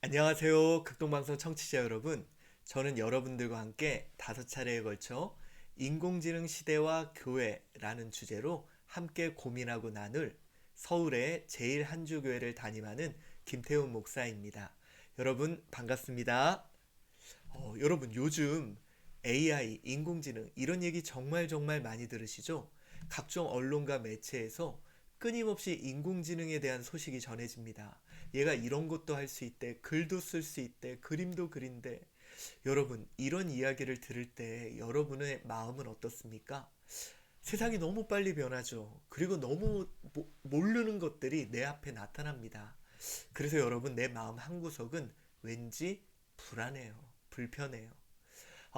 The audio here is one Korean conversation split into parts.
안녕하세요. 극동방송 청취자 여러분. 저는 여러분들과 함께 5차례에 걸쳐 인공지능 시대와 교회라는 주제로 함께 고민하고 나눌 서울의 제일 한주교회를 담임하는 김태훈 목사입니다. 여러분 반갑습니다. 여러분 요즘 AI, 인공지능 이런 얘기 정말 정말 많이 들으시죠? 각종 언론과 매체에서 끊임없이 인공지능에 대한 소식이 전해집니다. 얘가 이런 것도 할 수 있대, 글도 쓸 수 있대, 그림도 그린대. 여러분, 이런 이야기를 들을 때 여러분의 마음은 어떻습니까? 세상이 너무 빨리 변하죠. 그리고 너무 모르는 것들이 내 앞에 나타납니다. 그래서 여러분, 내 마음 한구석은 왠지 불안해요. 불편해요.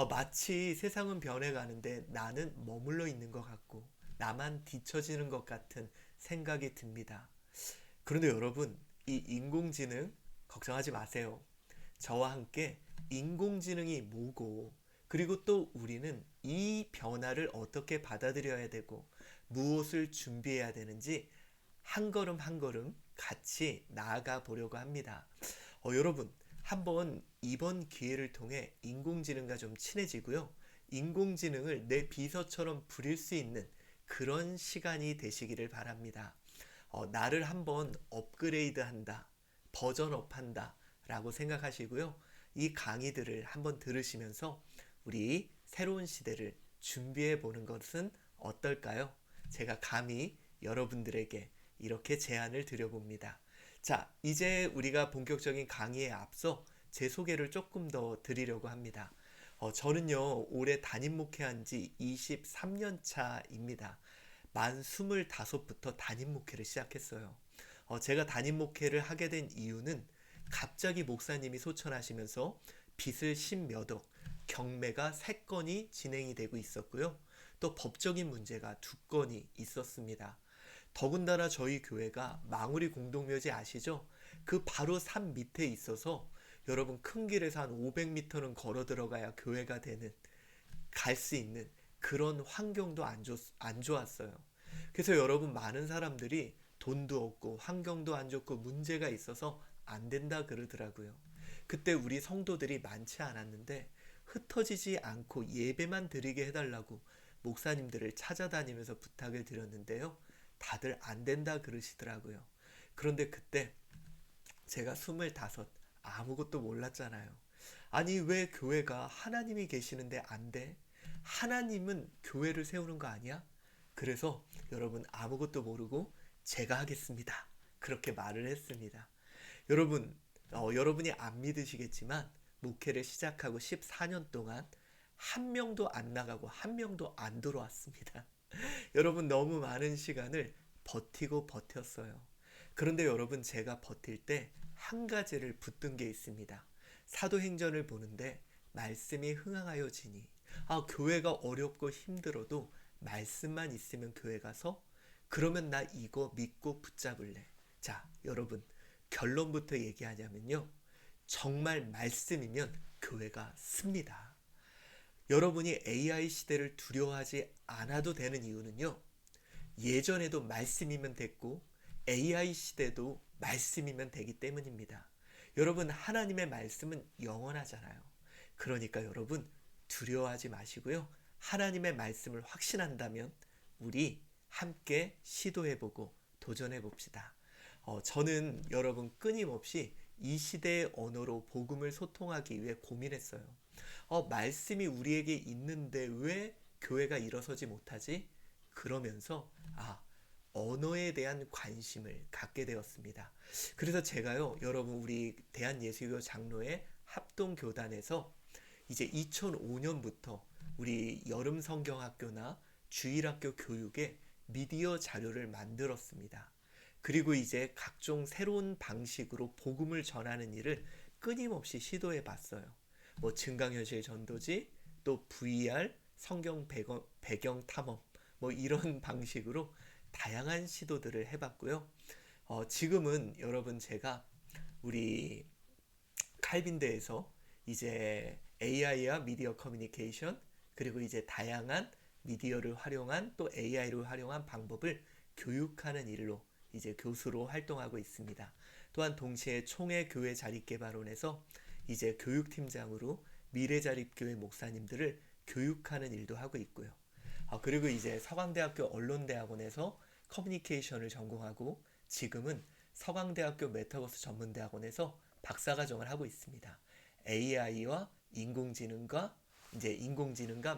마치 세상은 변해가는데 나는 머물러 있는 것 같고 나만 뒤처지는 것 같은 생각이 듭니다. 그런데 여러분, 이 인공지능 걱정하지 마세요. 저와 함께 인공지능이 뭐고, 그리고 또 우리는 이 변화를 어떻게 받아들여야 되고, 무엇을 준비해야 되는지 한 걸음 한 걸음 같이 나아가 보려고 합니다. 여러분, 한번 이번 기회를 통해 인공지능과 좀 친해지고요. 인공지능을 내 비서처럼 부릴 수 있는 그런 시간이 되시기를 바랍니다. 나를 한번 업그레이드 한다, 버전업 한다 라고 생각하시고요. 이 강의들을 한번 들으시면서 우리 새로운 시대를 준비해 보는 것은 어떨까요? 제가 감히 여러분들에게 이렇게 제안을 드려봅니다. 자, 이제 우리가 본격적인 강의에 앞서 제 소개를 조금 더 드리려고 합니다. 저는요, 올해 담임 목회한 지 23년 차입니다. 만 25부터 담임 목회를 시작했어요. 제가 담임 목회를 하게 된 이유는 갑자기 목사님이 소천하시면서 빚을 10몇 억, 경매가 3건이 진행이 되고 있었고요. 또 법적인 문제가 2건이 있었습니다. 더군다나 저희 교회가 망우리 공동묘지 아시죠? 그 바로 산 밑에 있어서 여러분 큰 길에서 한 500m는 걸어 들어가야 교회가 되는 갈 수 있는 그런 환경도 안 좋았어요. 그래서 여러분 많은 사람들이 돈도 없고 환경도 안 좋고 문제가 있어서 안 된다 그러더라고요. 그때 우리 성도들이 많지 않았는데 흩어지지 않고 예배만 드리게 해달라고 목사님들을 찾아다니면서 부탁을 드렸는데요. 다들 안 된다 그러시더라고요. 그런데 그때 제가 25, 아무것도 몰랐잖아요. 아니, 왜 교회가 하나님이 계시는데 안 돼? 하나님은 교회를 세우는 거 아니야? 그래서 여러분 아무것도 모르고 제가 하겠습니다. 그렇게 말을 했습니다. 여러분, 여러분이 안 믿으시겠지만 목회를 시작하고 14년 동안 한 명도 안 나가고 한 명도 안 들어왔습니다. 여러분 너무 많은 시간을 버티고 버텼어요. 그런데 여러분 제가 버틸 때 한 가지를 붙든 게 있습니다. 사도행전을 보는데 말씀이 흥황하여 지니 교회가 어렵고 힘들어도 말씀만 있으면 교회 가서 그러면 나 이거 믿고 붙잡을래. 자, 여러분 결론부터 얘기하자면요. 정말 말씀이면 교회가 습니다. 여러분이 AI 시대를 두려워하지 않아도 되는 이유는요. 예전에도 말씀이면 됐고 AI 시대도 말씀이면 되기 때문입니다. 여러분 하나님의 말씀은 영원하잖아요. 그러니까 여러분 두려워하지 마시고요. 하나님의 말씀을 확신한다면 우리 함께 시도해보고 도전해봅시다. 저는 여러분 끊임없이 이 시대의 언어로 복음을 소통하기 위해 고민했어요. 말씀이 우리에게 있는데 왜 교회가 일어서지 못하지? 그러면서 언어에 대한 관심을 갖게 되었습니다. 그래서 제가요, 여러분 우리 대한예수교 장로회 합동교단에서 이제 2005년부터 우리 여름 성경학교나 주일학교 교육에 미디어 자료를 만들었습니다. 그리고 이제 각종 새로운 방식으로 복음을 전하는 일을 끊임없이 시도해 봤어요. 뭐 증강현실 전도지, 또 VR, 성경 배경 탐험, 뭐 이런 방식으로 다양한 시도들을 해봤고요. 지금은 여러분 제가 우리 칼빈대에서 이제 AI와 미디어 커뮤니케이션 그리고 이제 다양한 미디어를 활용한 또 AI를 활용한 방법을 교육하는 일로 이제 교수로 활동하고 있습니다. 또한 동시에 총회 교회 자립개발원에서 이제 교육팀장으로 미래자립교회 목사님들을 교육하는 일도 하고 있고요. 그리고 이제 서강대학교 언론대학원에서 커뮤니케이션을 전공하고 지금은 서강대학교 메타버스 전문대학원에서 박사과정을 하고 있습니다. AI와 인공지능과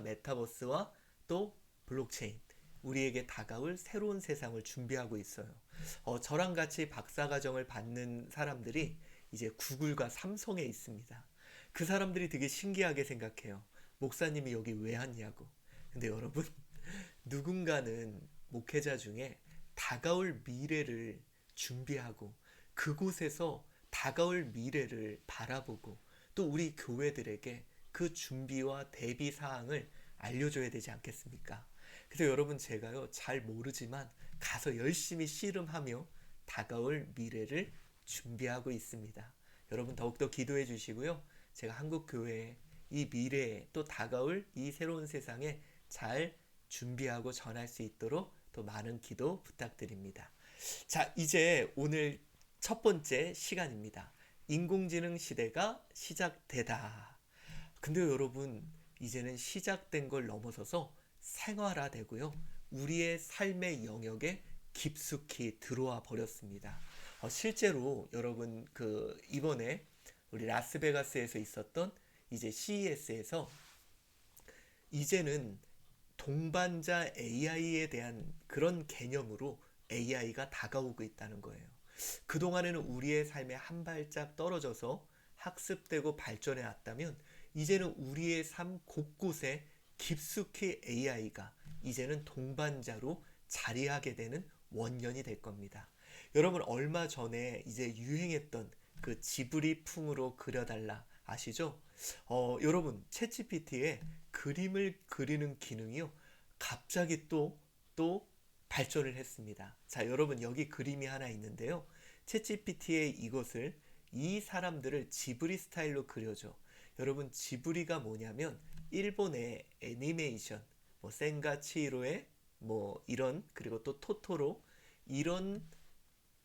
메타버스와 또 블록체인, 우리에게 다가올 새로운 세상을 준비하고 있어요. 저랑 같이 박사과정을 받는 사람들이 이제 구글과 삼성에 있습니다. 그 사람들이 되게 신기하게 생각해요. 목사님이 여기 왜 왔냐고. 근데 여러분, 누군가는 목회자 중에 다가올 미래를 준비하고 그곳에서 다가올 미래를 바라보고 또 우리 교회들에게 그 준비와 대비 사항을 알려줘야 되지 않겠습니까? 그래서 여러분, 제가요 잘 모르지만 가서 열심히 씨름하며 다가올 미래를 준비하고 있습니다. 여러분 더욱더 기도해 주시고요. 제가 한국 교회에 이 미래에 또 다가올 이 새로운 세상에 잘 준비하고 전할 수 있도록 또 많은 기도 부탁드립니다. 자, 이제 오늘 첫 번째 시간입니다. 인공지능 시대가 시작되다. 근데 여러분, 이제는 시작된 걸 넘어서서 생활화되고요. 우리의 삶의 영역에 깊숙이 들어와 버렸습니다. 실제로 여러분, 이번에 우리 라스베가스에서 있었던 이제 CES에서 이제는 동반자 AI에 대한 그런 개념으로 AI가 다가오고 있다는 거예요. 그동안에는 우리의 삶에 한 발짝 떨어져서 학습되고 발전해 왔다면 이제는 우리의 삶 곳곳에 깊숙이 AI가 이제는 동반자로 자리하게 되는 원년이 될 겁니다. 여러분, 얼마 전에 이제 유행했던 그 지브리풍으로 그려달라 아시죠? 여러분, 챗GPT에 그림을 그리는 기능이요 갑자기 또 발전을 했습니다. 자, 여러분, 여기 그림이 하나 있는데요. 챗GPT에 이 사람들을 지브리 스타일로 그려줘. 여러분, 지브리가 뭐냐면 일본의 애니메이션, 뭐 센가 치히로의 뭐 이런, 그리고 또 토토로, 이런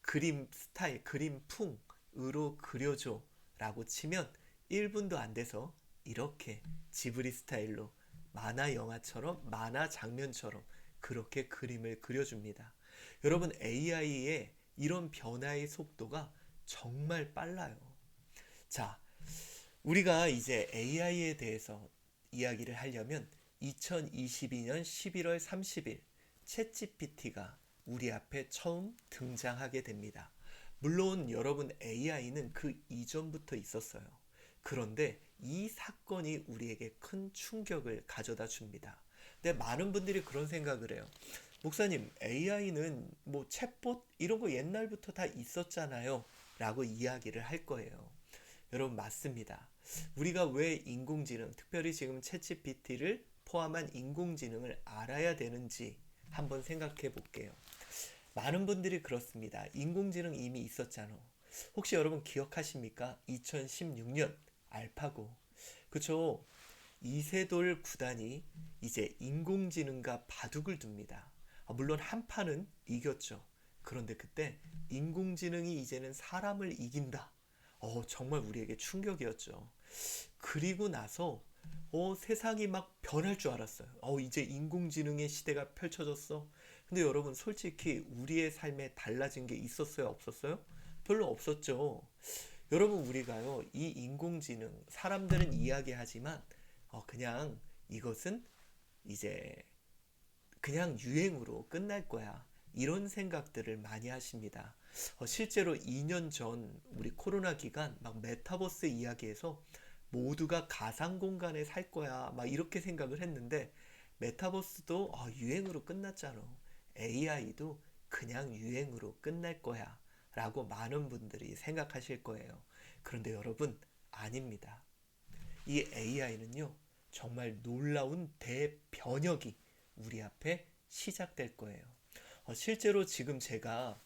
그림 스타일, 그림풍으로 그려줘 라고 치면 1분도 안 돼서 이렇게 지브리 스타일로 만화 영화처럼, 만화 장면처럼 그렇게 그림을 그려줍니다. 여러분, AI의 이런 변화의 속도가 정말 빨라요. 자, 우리가 이제 AI에 대해서 이야기를 하려면 2022년 11월 30일 챗GPT가 우리 앞에 처음 등장하게 됩니다. 물론 여러분, AI는 그 이전부터 있었어요. 그런데 이 사건이 우리에게 큰 충격을 가져다 줍니다. 근데 많은 분들이 그런 생각을 해요. 목사님, AI는 뭐 챗봇 이런 거 옛날부터 다 있었잖아요 라고 이야기를 할 거예요. 여러분, 맞습니다. 우리가 왜 인공지능, 특별히 지금 챗GPT를 포함한 인공지능을 알아야 되는지 한번 생각해 볼게요. 많은 분들이 그렇습니다. 인공지능 이미 있었잖아. 혹시 여러분 기억하십니까? 2016년 알파고. 그쵸? 이세돌 구단이 이제 인공지능과 바둑을 둡니다. 물론 한 판은 이겼죠. 그런데 그때 인공지능이 이제는 사람을 이긴다. 정말 우리에게 충격이었죠. 그리고 나서 세상이 막 변할 줄 알았어요. 이제 인공지능의 시대가 펼쳐졌어. 근데 여러분, 솔직히 우리의 삶에 달라진 게 있었어요, 없었어요? 별로 없었죠. 여러분, 우리가요, 이 인공지능, 사람들은 이야기하지만 그냥 이것은 이제 그냥 유행으로 끝날 거야, 이런 생각들을 많이 하십니다. 실제로 2년 전 우리 코로나 기간 막 메타버스 이야기에서 모두가 가상 공간에 살 거야 막 이렇게 생각을 했는데, 메타버스도 유행으로 끝났잖아. AI도 그냥 유행으로 끝날 거야 라고 많은 분들이 생각하실 거예요. 그런데 여러분, 아닙니다. 이 AI는요 정말 놀라운 대변혁이 우리 앞에 시작될 거예요. 실제로 지금 제가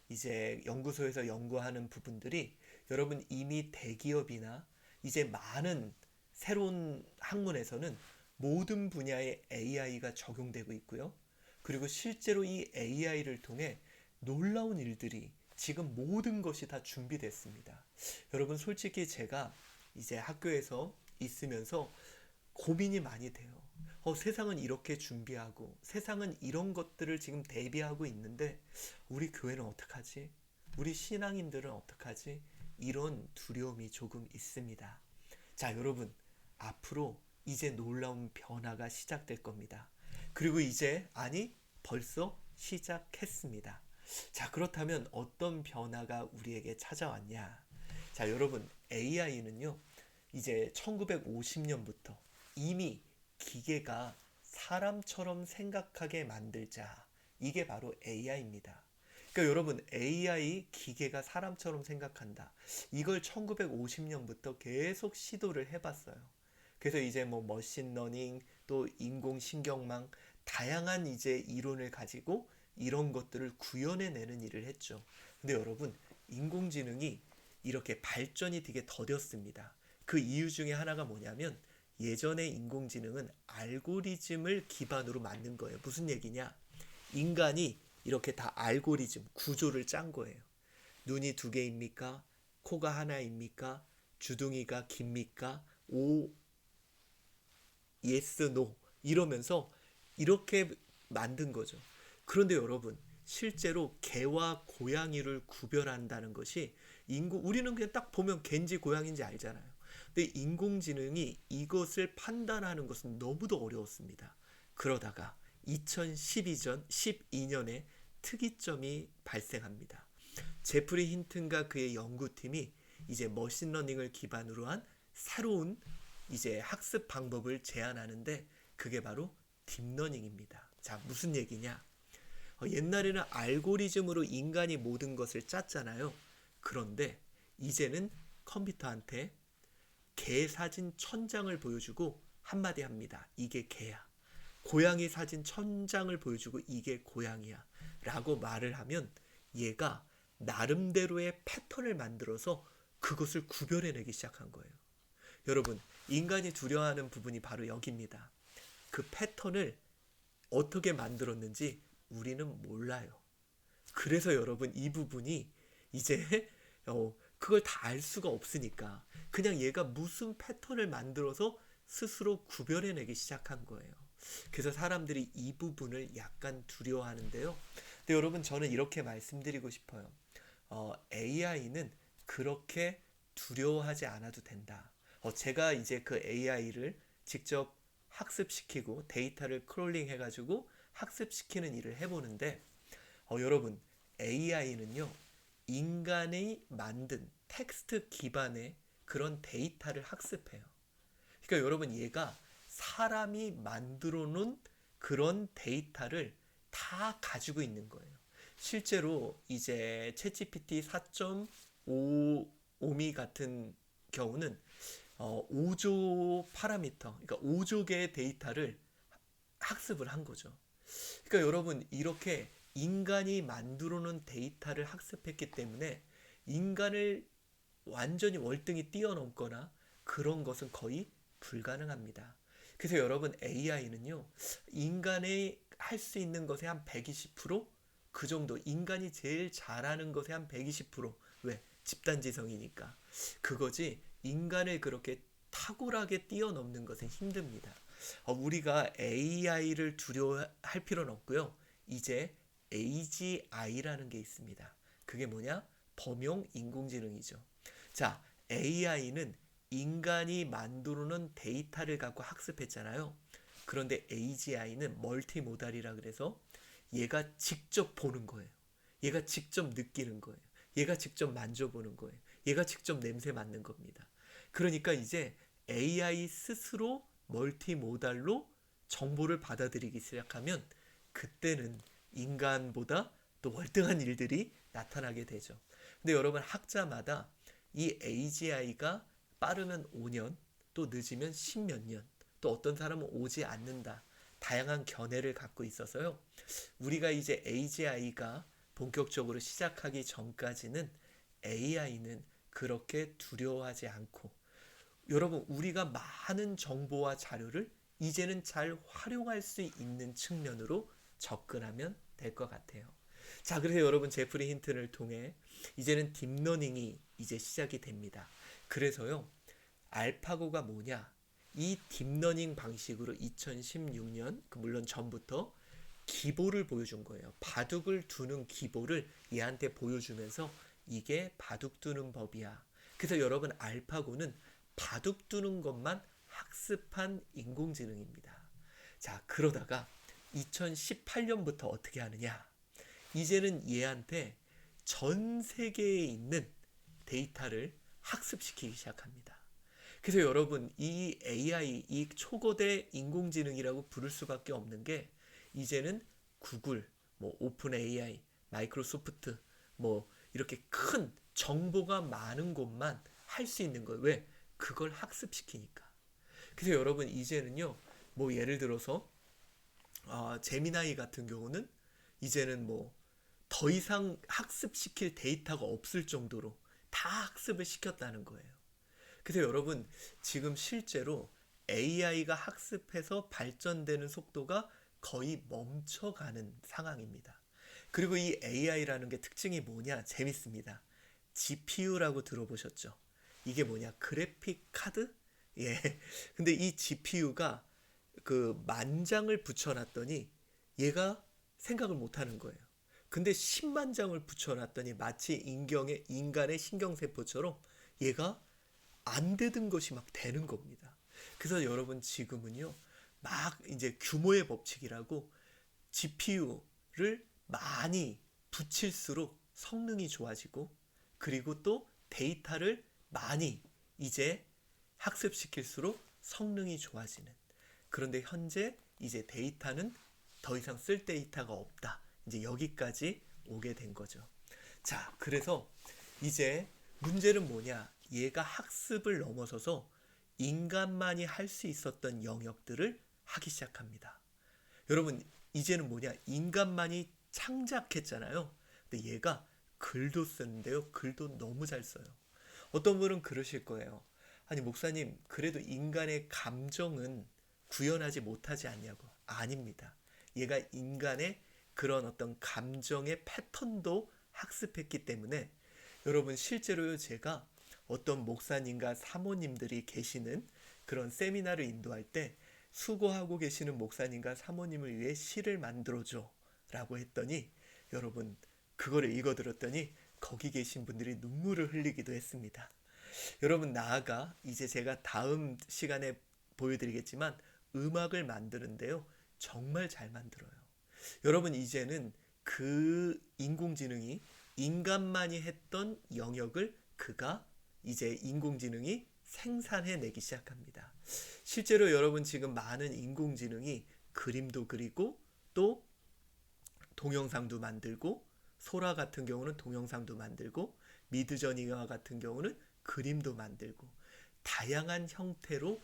이제 연구소에서 연구하는 부분들이 여러분, 이미 대기업이나 이제 많은 새로운 학문에서는 모든 분야에 AI가 적용되고 있고요. 그리고 실제로 이 AI를 통해 놀라운 일들이 지금 모든 것이 다 준비됐습니다. 여러분 솔직히 제가 이제 학교에서 있으면서 고민이 많이 돼요. 세상은 이렇게 준비하고 세상은 이런 것들을 지금 대비하고 있는데 우리 교회는 어떡하지? 우리 신앙인들은 어떡하지? 이런 두려움이 조금 있습니다. 자, 여러분, 앞으로 이제 놀라운 변화가 시작될 겁니다. 그리고 이제, 아니, 벌써 시작했습니다. 자, 그렇다면 어떤 변화가 우리에게 찾아왔냐? 자, 여러분, AI는요, 이제 1950년부터 이미 기계가 사람처럼 생각하게 만들자. 이게 바로 AI입니다. 그러니까 여러분, AI 기계가 사람처럼 생각한다. 이걸 1950년부터 계속 시도를 해봤어요. 그래서 이제 뭐 머신러닝 또 인공신경망 다양한 이제 이론을 가지고 이런 것들을 구현해내는 일을 했죠. 근데 여러분, 인공지능이 이렇게 발전이 되게 더뎠습니다. 그 이유 중에 하나가 뭐냐면 예전에 인공지능은 알고리즘을 기반으로 만든 거예요. 무슨 얘기냐? 인간이 이렇게 다 알고리즘, 구조를 짠 거예요. 눈이 두 개입니까? 코가 하나입니까? 주둥이가 깁니까? 오, 예스, 노 이러면서 이렇게 만든 거죠. 그런데 여러분, 실제로 개와 고양이를 구별한다는 것이 우리는 그냥 딱 보면 갠지 고양인지 알잖아요. 근데 인공지능이 이것을 판단하는 것은 너무도 어려웠습니다. 그러다가 2012년에 특이점이 발생합니다. 제프리 힌튼과 그의 연구팀이 이제 머신러닝을 기반으로 한 새로운 이제 학습 방법을 제안하는데 그게 바로 딥러닝입니다. 자, 무슨 얘기냐? 옛날에는 알고리즘으로 인간이 모든 것을 짰잖아요. 그런데 이제는 컴퓨터한테 개 사진 1000장을 보여주고 한마디 합니다. 이게 개야. 고양이 사진 1000장을 보여주고 이게 고양이야. 라고 말을 하면 얘가 나름대로의 패턴을 만들어서 그것을 구별해내기 시작한 거예요. 여러분, 인간이 두려워하는 부분이 바로 여기입니다. 그 패턴을 어떻게 만들었는지 우리는 몰라요. 그래서 여러분, 이 부분이 이제 그걸 다 알 수가 없으니까 그냥 얘가 무슨 패턴을 만들어서 스스로 구별해내기 시작한 거예요. 그래서 사람들이 이 부분을 약간 두려워하는데요. 근데 여러분, 저는 이렇게 말씀드리고 싶어요. AI는 그렇게 두려워하지 않아도 된다. 제가 이제 그 AI를 직접 학습시키고 데이터를 크롤링 해가지고 학습시키는 일을 해보는데 여러분, AI는요 인간이 만든 텍스트 기반의 그런 데이터를 학습해요. 그러니까 여러분, 얘가 사람이 만들어 놓은 그런 데이터를 다 가지고 있는 거예요. 실제로 이제 챗GPT 4.5미 같은 경우는 5조 파라미터, 그러니까 5조 개의 데이터를 학습을 한 거죠. 그러니까 여러분, 이렇게 인간이 만들어 놓은 데이터를 학습했기 때문에 인간을 완전히 월등히 뛰어넘거나 그런 것은 거의 불가능합니다. 그래서 여러분, AI는요 인간이 할 수 있는 것의 한 120%? 그 정도, 인간이 제일 잘하는 것의 한 120%. 왜? 집단지성이니까. 그거지 인간을 그렇게 탁월하게 뛰어넘는 것은 힘듭니다. 우리가 AI를 두려워할 필요는 없고요. 이제 AGI라는 게 있습니다. 그게 뭐냐? 범용 인공지능이죠. 자, AI는 인간이 만들어놓은 데이터를 갖고 학습했잖아요. 그런데 AGI는 멀티모달이라 그래서 얘가 직접 보는 거예요. 얘가 직접 느끼는 거예요. 얘가 직접 만져보는 거예요. 얘가 직접 냄새 맡는 겁니다. 그러니까 이제 AI 스스로 멀티모달로 정보를 받아들이기 시작하면 그때는 인간보다 또 월등한 일들이 나타나게 되죠. 근데 여러분, 학자마다 이 AGI가 빠르면 5년, 또 늦으면 10몇 년, 또 어떤 사람은 오지 않는다. 다양한 견해를 갖고 있어서요. 우리가 이제 AGI가 본격적으로 시작하기 전까지는 AI는 그렇게 두려워하지 않고, 여러분, 우리가 많은 정보와 자료를 이제는 잘 활용할 수 있는 측면으로 접근하면 될 것 같아요. 자, 그래서 여러분 제프리 힌튼을 통해 이제는 딥러닝이 이제 시작이 됩니다. 그래서요, 알파고가 뭐냐? 이 딥러닝 방식으로 2016년, 물론 전부터 기보를 보여준 거예요. 바둑을 두는 기보를 얘한테 보여주면서 이게 바둑 두는 법이야. 그래서 여러분 알파고는 바둑 두는 것만 학습한 인공지능입니다. 자, 그러다가 2018년부터 어떻게 하느냐? 이제는 얘한테 전 세계에 있는 데이터를 학습시키기 시작합니다. 그래서 여러분 이 AI, 이 초거대 인공지능이라고 부를 수밖에 없는 게 이제는 구글, 뭐 오픈 AI, 마이크로소프트, 뭐 이렇게 큰 정보가 많은 곳만 할 수 있는 거예요. 왜? 그걸 학습시키니까. 그래서 여러분 이제는요, 뭐 예를 들어서 제미나이 같은 경우는 이제는 뭐 더 이상 학습시킬 데이터가 없을 정도로 다 학습을 시켰다는 거예요. 그래서 여러분 지금 실제로 AI가 학습해서 발전되는 속도가 거의 멈춰가는 상황입니다. 그리고 이 AI라는 게 특징이 뭐냐? 재밌습니다. GPU라고 들어보셨죠? 이게 뭐냐? 그래픽 카드? 예. 근데 이 GPU가 그 만장을 붙여놨더니 얘가 생각을 못하는 거예요. 근데 10만 장을 붙여놨더니 마치 인간의 신경세포처럼 얘가 안 되던 것이 막 되는 겁니다. 그래서 여러분 지금은요, 막 이제 규모의 법칙이라고 GPU를 많이 붙일수록 성능이 좋아지고, 그리고 또 데이터를 많이 이제 학습시킬수록 성능이 좋아지는. 그런데 현재 이제 데이터는 더 이상 쓸 데이터가 없다. 이제 여기까지 오게 된 거죠. 자, 그래서 이제 문제는 뭐냐? 얘가 학습을 넘어서서 인간만이 할 수 있었던 영역들을 하기 시작합니다. 여러분, 이제는 뭐냐? 인간만이 창작했잖아요. 근데 얘가 글도 쓰는데요. 글도 너무 잘 써요. 어떤 분은 그러실 거예요. 아니, 목사님, 그래도 인간의 감정은 구현하지 못하지 않냐고. 아닙니다. 얘가 인간의 그런 어떤 감정의 패턴도 학습했기 때문에 여러분 실제로요, 제가 어떤 목사님과 사모님들이 계시는 그런 세미나를 인도할 때 수고하고 계시는 목사님과 사모님을 위해 시를 만들어줘 라고 했더니 여러분 그거를 읽어 들었더니 거기 계신 분들이 눈물을 흘리기도 했습니다. 여러분 나아가 이제 제가 다음 시간에 보여드리겠지만 음악을 만드는데요, 정말 잘 만들어요. 여러분 이제는 그 인공지능이 인간만이 했던 영역을 그가 이제 인공지능이 생산해내기 시작합니다. 실제로 여러분 지금 많은 인공지능이 그림도 그리고 또 동영상도 만들고, 소라 같은 경우는 동영상도 만들고, 미드저니와 같은 경우는 그림도 만들고, 다양한 형태로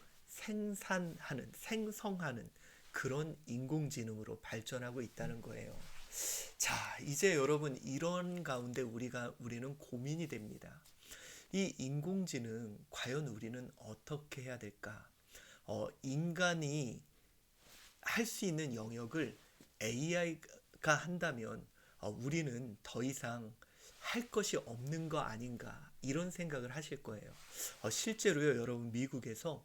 생성하는 그런 인공지능으로 발전하고 있다는 거예요. 자, 이제 여러분 이런 가운데 우리는 고민이 됩니다. 이 인공지능 과연 우리는 어떻게 해야 될까? 인간이 할 수 있는 영역을 AI가 한다면 우리는 더 이상 할 것이 없는 거 아닌가, 이런 생각을 하실 거예요. 실제로요, 여러분 미국에서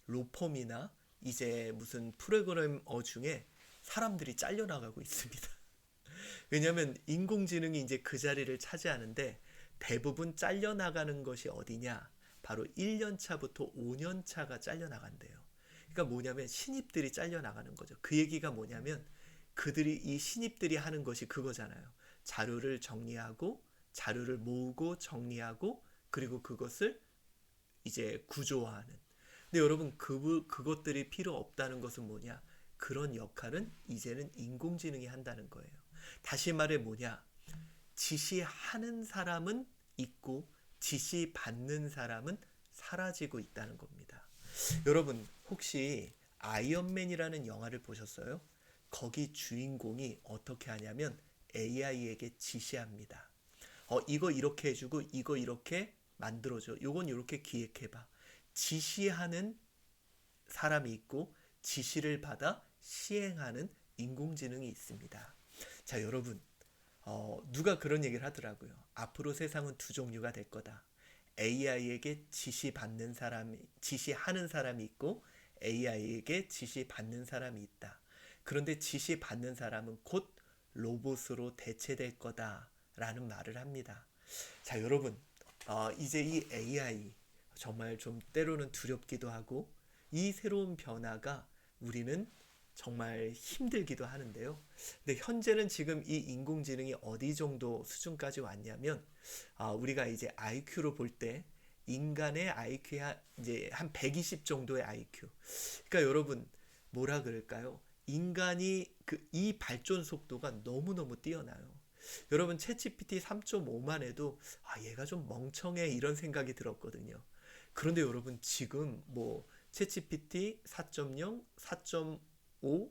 로펌이나 이제 무슨 프로그래머 중에 사람들이 잘려나가고 있습니다. 왜냐하면 인공지능이 이제 그 자리를 차지하는데 대부분 잘려나가는 것이 어디냐? 바로 1년 차부터 5년 차가 잘려나간대요. 그러니까 뭐냐면 신입들이 잘려나가는 거죠. 그 얘기가 뭐냐면 이 신입들이 하는 것이 그거잖아요. 자료를 정리하고, 자료를 모으고 정리하고, 그리고 그것을 이제 구조화하는. 근데 여러분 그것들이 필요 없다는 것은 뭐냐? 그런 역할은 이제는 인공지능이 한다는 거예요. 다시 말해 뭐냐? 지시하는 사람은 있고 지시받는 사람은 사라지고 있다는 겁니다. 여러분 혹시 아이언맨이라는 영화를 보셨어요? 거기 주인공이 어떻게 하냐면 AI에게 지시합니다. 이거 이렇게 해주고 이거 이렇게 만들어줘. 요건 이렇게 기획해봐. 지시하는 사람이 있고 지시를 받아 시행하는 인공지능이 있습니다. 자, 여러분 누가 그런 얘기를 하더라고요. 앞으로 세상은 두 종류가 될 거다. AI에게 지시하는 사람이 있고 AI에게 지시받는 사람이 있다. 그런데 지시받는 사람은 곧 로봇으로 대체될 거다라는 말을 합니다. 자, 여러분, 이제 이 AI 정말 좀 때로는 두렵기도 하고 이 새로운 변화가 우리는 정말 힘들기도 하는데요. 근데 현재는 지금 이 인공지능이 어디 정도 수준까지 왔냐면 우리가 이제 IQ로 볼 때 인간의 IQ가 이제 한 120 정도의 IQ. 그러니까 여러분 뭐라 그럴까요? 인간이 이 발전 속도가 너무너무 뛰어나요. 여러분 챗GPT 3.5만 해도 얘가 좀 멍청해 이런 생각이 들었거든요. 그런데 여러분 지금 뭐 챗GPT 4.0, 4.5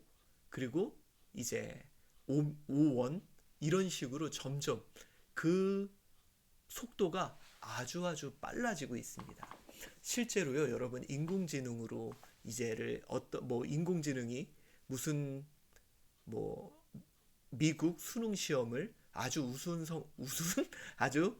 그리고 이제 5원 이런 식으로 점점 그 속도가 아주 빨라지고 있습니다. 실제로요, 여러분 인공지능으로 이제를 어떤 뭐 인공지능이 무슨 뭐 미국 수능 시험을 아주 우수한 아주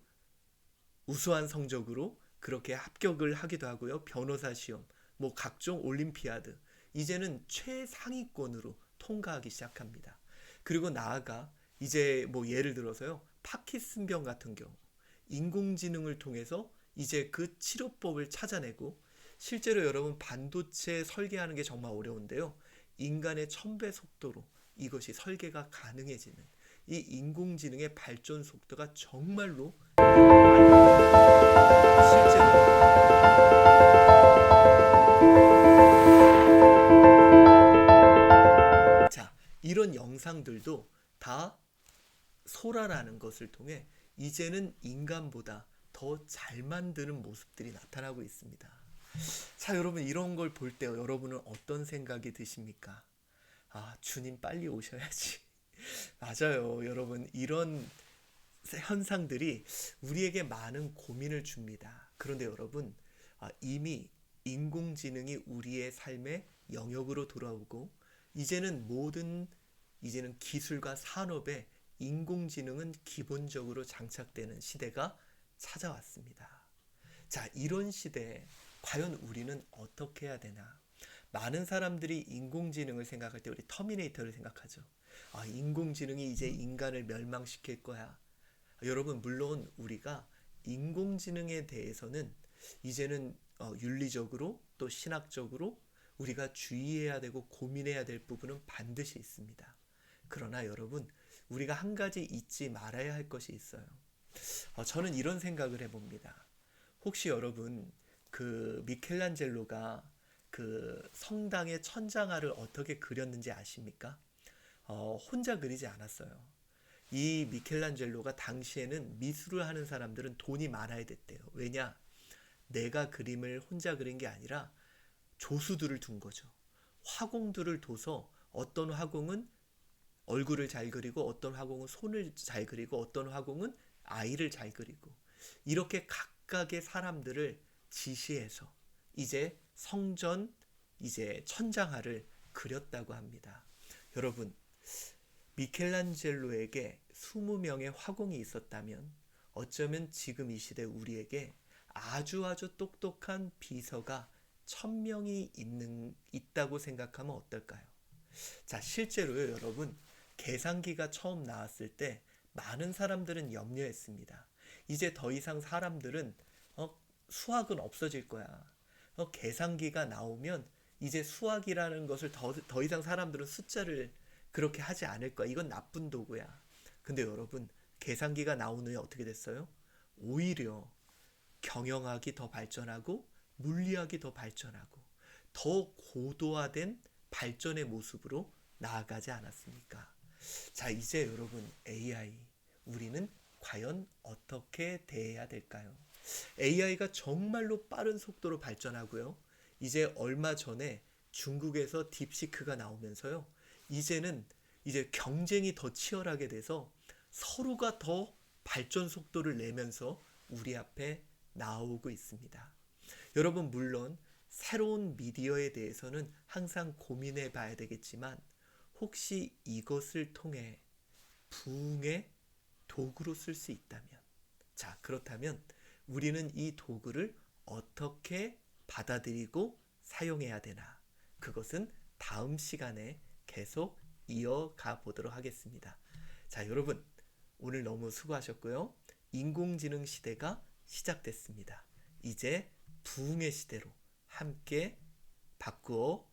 우수한 성적으로 그렇게 합격을 하기도 하고요. 변호사 시험, 뭐 각종 올림피아드 이제는 최상위권으로 통과하기 시작합니다. 그리고 나아가 이제 뭐 예를 들어서요. 파킨슨병 같은 경우 인공지능을 통해서 이제 그 치료법을 찾아내고 실제로 여러분 반도체 설계하는 게 정말 어려운데요. 인간의 1000배 속도로 이것이 설계가 가능해지는 이 인공지능의 발전 속도가 정말로 실제로 자, 이런 영상들도 다 소라라는 것을 통해 이제는 인간보다 더 잘 만드는 모습들이 나타나고 있습니다. 자, 여러분 이런 걸 볼 때 여러분은 어떤 생각이 드십니까? 주님 빨리 오셔야지. 맞아요. 여러분 이런 현상들이 우리에게 많은 고민을 줍니다. 그런데 여러분 이미 인공지능이 우리의 삶의 영역으로 돌아오고 이제는 기술과 산업에 인공지능은 기본적으로 장착되는 시대가 찾아왔습니다. 자, 이런 시대에 과연 우리는 어떻게 해야 되나? 많은 사람들이 인공지능을 생각할 때 우리 터미네이터를 생각하죠. 인공지능이 이제 인간을 멸망시킬 거야. 여러분 물론 우리가 인공지능에 대해서는 이제는 윤리적으로 또 신학적으로 우리가 주의해야 되고 고민해야 될 부분은 반드시 있습니다. 그러나 여러분 우리가 한 가지 잊지 말아야 할 것이 있어요. 저는 이런 생각을 해봅니다. 혹시 여러분 그 미켈란젤로가 그 성당의 천장화를 어떻게 그렸는지 아십니까? 혼자 그리지 않았어요. 이 미켈란젤로가 당시에는 미술을 하는 사람들은 돈이 많아야 됐대요. 왜냐? 내가 그림을 혼자 그린 게 아니라 조수들을 둔 거죠. 화공들을 둬서 어떤 화공은 얼굴을 잘 그리고 어떤 화공은 손을 잘 그리고 어떤 화공은 아이를 잘 그리고 이렇게 각각의 사람들을 지시해서 이제 성전 이제 천장화를 그렸다고 합니다. 여러분 미켈란젤로에게 20명의 화공이 있었다면 어쩌면 지금 이 시대 우리에게 아주 똑똑한 비서가 1000명이 있다고 생각하면 어떨까요? 자, 실제로요, 여러분. 계산기가 처음 나왔을 때 많은 사람들은 염려했습니다. 이제 더 이상 사람들은 수학은 없어질 거야. 계산기가 나오면 이제 수학이라는 것을 더 이상 사람들은 숫자를 그렇게 하지 않을 거야. 이건 나쁜 도구야. 근데 여러분, 계산기가 나온 후에 어떻게 됐어요? 오히려 경영학이 더 발전하고 물리학이 더 발전하고 더 고도화된 발전의 모습으로 나아가지 않았습니까? 자, 이제 여러분 AI 우리는 과연 어떻게 대해야 될까요? AI가 정말로 빠른 속도로 발전하고요. 이제 얼마 전에 중국에서 딥시크가 나오면서요. 이제 경쟁이 더 치열하게 돼서 서로가 더 발전 속도를 내면서 우리 앞에 나오고 있습니다. 여러분 물론 새로운 미디어에 대해서는 항상 고민해 봐야 되겠지만 혹시 이것을 통해 부흥의 도구로 쓸 수 있다면, 자, 그렇다면 우리는 이 도구를 어떻게 받아들이고 사용해야 되나? 그것은 다음 시간에 계속 이어가 보도록 하겠습니다. 자, 여러분, 오늘 너무 수고하셨고요. 인공지능 시대가 시작됐습니다. 이제 부흥의 시대로 함께 바꾸어